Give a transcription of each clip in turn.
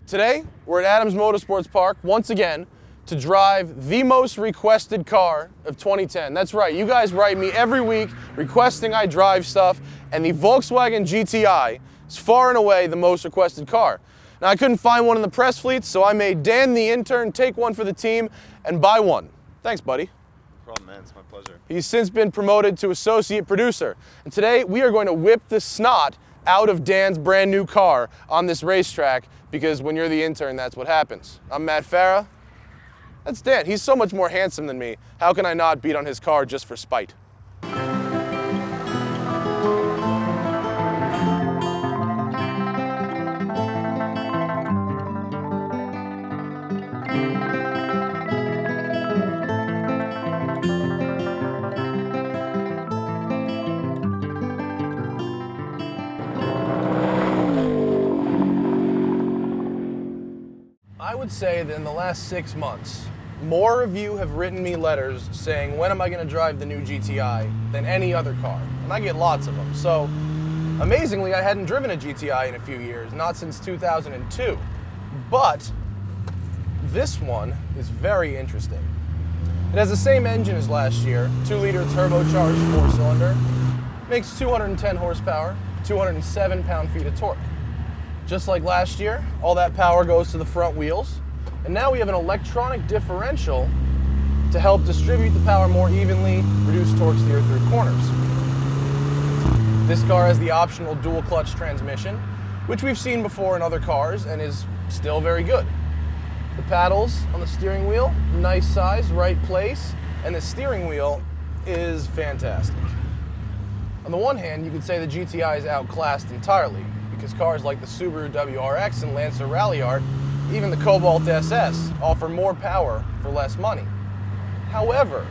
Today, we're at Adams Motorsports Park once again to drive the most requested car of 2010. That's right, you guys write me every week requesting I drive stuff, and the Volkswagen GTI is far and away the most requested car. Now, I couldn't find one in the press fleet, so I made Dan the intern take one for the team and buy one. Thanks, buddy. No problem, man. It's my pleasure. He's since been promoted to associate producer, and today we are going to whip the snot out of Dan's brand new car on this racetrack, because when you're the intern, that's what happens. I'm Matt Farah. That's Dan. He's so much more handsome than me. How can I not beat on his car just for spite? I would say that in the last 6 months, more of you have written me letters saying, when am I going to drive the new GTI, than any other car. And I get lots of them. So, amazingly, I hadn't driven a GTI in a few years, not since 2002. But this one is very interesting. It has the same engine as last year, 2-liter turbocharged 4-cylinder, makes 210 horsepower, 207 pound-feet of torque. Just like last year, all that power goes to the front wheels, and now we have an electronic differential to help distribute the power more evenly, reduce torque steer through corners. This car has the optional dual clutch transmission, which we've seen before in other cars and is still very good. The paddles on the steering wheel, nice size, right place, and the steering wheel is fantastic. On the one hand, you could say the GTI is outclassed entirely, because cars like the Subaru WRX and Lancer Ralliart, even the Cobalt SS, offer more power for less money. However,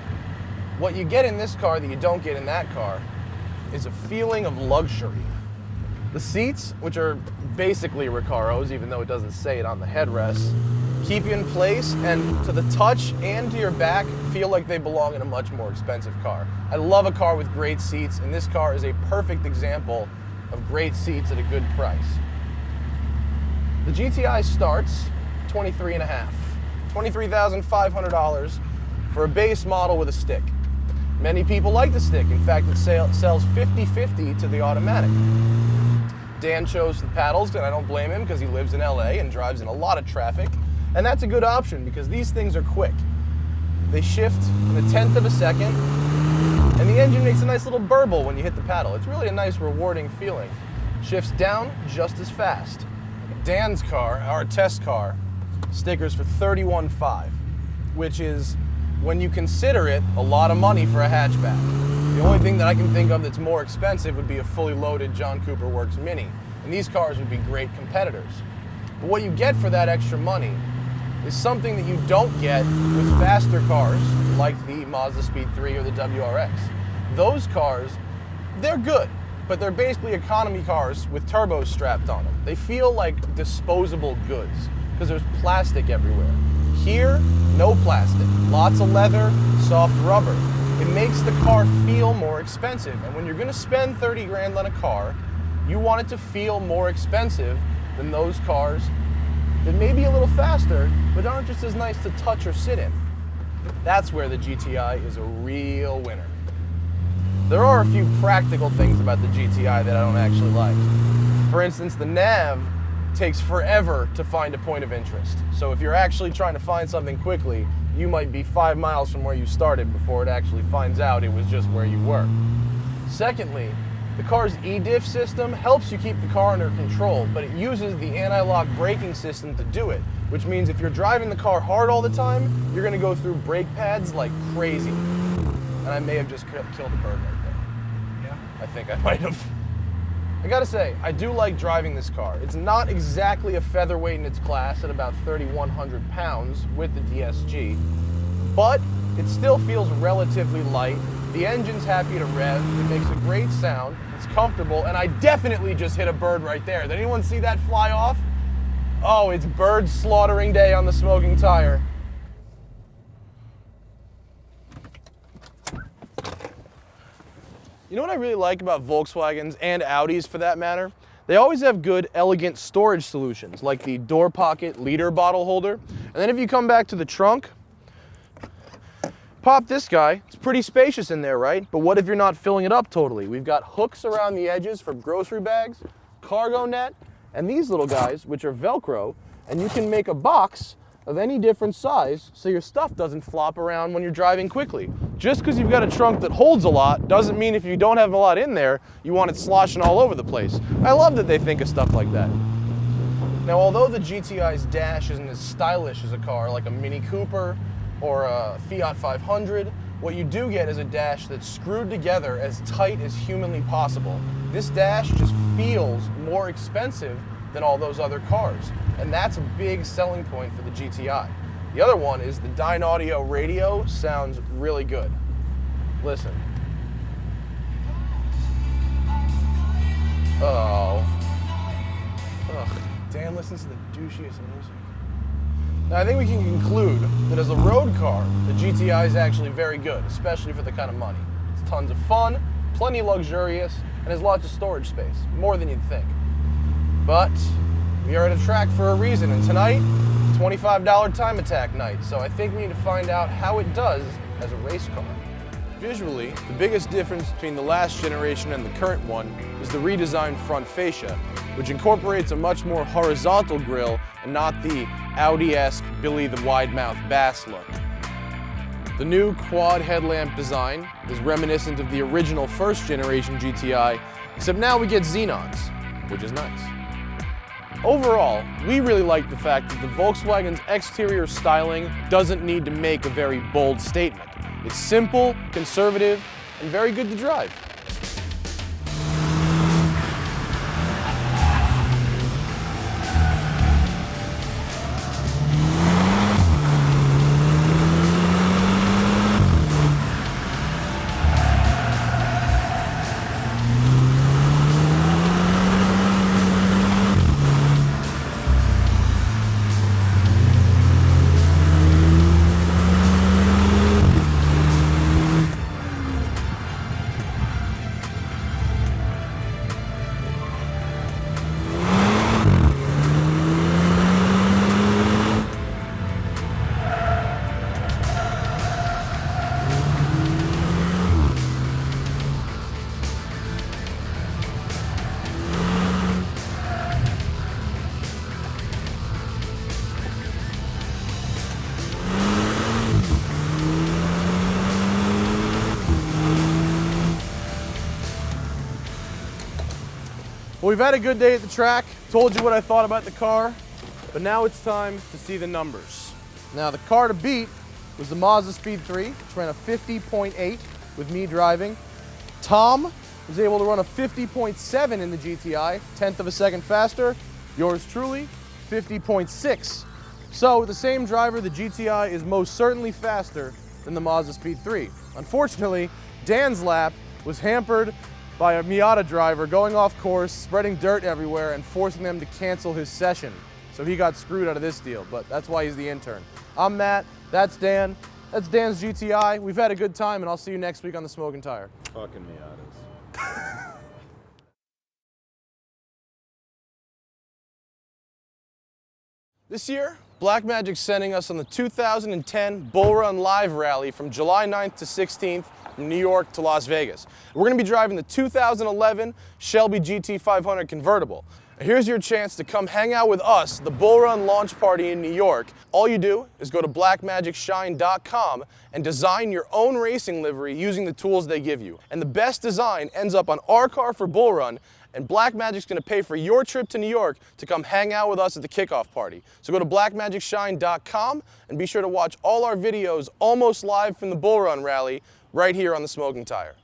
what you get in this car that you don't get in that car is a feeling of luxury. The seats, which are basically Recaros, even though it doesn't say it on the headrest, keep you in place, and to the touch and to your back, feel like they belong in a much more expensive car. I love a car with great seats, and this car is a perfect example of great seats at a good price. The GTI starts $23,500 for a base model with a stick. Many people like the stick. In fact, it sells 50-50 to the automatic. Dan chose the paddles, and I don't blame him because he lives in LA and drives in a lot of traffic. And that's a good option because these things are quick. They shift in 1/10 of a second, and the engine makes a nice little burble when you hit the paddle. It's really a nice, rewarding feeling. Shifts down just as fast. Dan's car, our test car, stickers for $31,500, which is, when you consider it, a lot of money for a hatchback. The only thing that I can think of that's more expensive would be a fully loaded John Cooper Works Mini, and these cars would be great competitors. But what you get for that extra money is something that you don't get with faster cars like the Mazda Speed 3 or the WRX. Those cars, they're good, but they're basically economy cars with turbos strapped on them. They feel like disposable goods because there's plastic everywhere. Here, no plastic, lots of leather, soft rubber. It makes the car feel more expensive, and when you're gonna spend 30 grand on a car, you want it to feel more expensive than those cars that may be a little faster, but aren't just as nice to touch or sit in. That's where the GTI is a real winner. There are a few practical things about the GTI that I don't actually like. For instance, the nav takes forever to find a point of interest. So if you're actually trying to find something quickly, you might be 5 miles from where you started before it actually finds out it was just where you were. Secondly, the car's e-diff system helps you keep the car under control, but it uses the anti-lock braking system to do it, which means if you're driving the car hard all the time, you're going to go through brake pads like crazy. And I may have just killed a bird right there. Yeah? I think I might have. I gotta say, I do like driving this car. It's not exactly a featherweight in its class at about 3,100 pounds with the DSG, but it still feels relatively light. The engine's happy to rev, it makes a great sound, it's comfortable, and I definitely just hit a bird right there. Did anyone see that fly off? Oh, it's bird slaughtering day on the smoking tire. You know what I really like about Volkswagens and Audis for that matter? They always have good, elegant storage solutions, like the door pocket liter bottle holder. And then if you come back to the trunk, pop this guy. It's pretty spacious in there, right? But what if you're not filling it up totally? We've got hooks around the edges for grocery bags, cargo net, and these little guys, which are Velcro, and you can make a box of any different size so your stuff doesn't flop around when you're driving quickly. Just because you've got a trunk that holds a lot doesn't mean if you don't have a lot in there, you want it sloshing all over the place. I love that they think of stuff like that. Now, although the GTI's dash isn't as stylish as a car like a Mini Cooper or a Fiat 500, what you do get is a dash that's screwed together as tight as humanly possible. This dash just feels more expensive than all those other cars, and that's a big selling point for the GTI. The other one is the Dynaudio radio sounds really good. Listen. Oh. Ugh. Dan listens to the douchiest music. Now, I think we can conclude that as a road car, the GTI is actually very good, especially for the kind of money. It's tons of fun, plenty luxurious, and has lots of storage space, more than you'd think. But we are at a track for a reason, and tonight, $25 time attack night, so I think we need to find out how it does as a race car. Visually, the biggest difference between the last generation and the current one is the redesigned front fascia, which incorporates a much more horizontal grille and not the Audi-esque Billy the Wide-Mouth Bass look. The new quad headlamp design is reminiscent of the original first generation GTI, except now we get xenons, which is nice. Overall, we really like the fact that the Volkswagen's exterior styling doesn't need to make a very bold statement. It's simple, conservative, and very good to drive. Well, we've had a good day at the track, told you what I thought about the car, but now it's time to see the numbers. Now, the car to beat was the Mazda Speed 3, which ran a 50.8 with me driving. Tom was able to run a 50.7 in the GTI, 1/10 of a second faster. Yours truly, 50.6. So, with the same driver, the GTI is most certainly faster than the Mazda Speed 3. Unfortunately, Dan's lap was hampered by a Miata driver going off course, spreading dirt everywhere, and forcing them to cancel his session. So he got screwed out of this deal, but that's why he's the intern. I'm Matt, that's Dan, that's Dan's GTI. We've had a good time, and I'll see you next week on the Smoking Tire. Fucking Miatas. This year, Blackmagic's sending us on the 2010 Bull Run Live Rally from July 9th to 16th from New York to Las Vegas. We're going to be driving the 2011 Shelby GT500 convertible. Here's your chance to come hang out with us, the Bull Run launch party in New York. All you do is go to blackmagicshine.com and design your own racing livery using the tools they give you. And the best design ends up on our car for Bull Run, and Blackmagic's going to pay for your trip to New York to come hang out with us at the kickoff party. So go to blackmagicshine.com and be sure to watch all our videos almost live from the Bull Run rally right here on the Smoking Tire.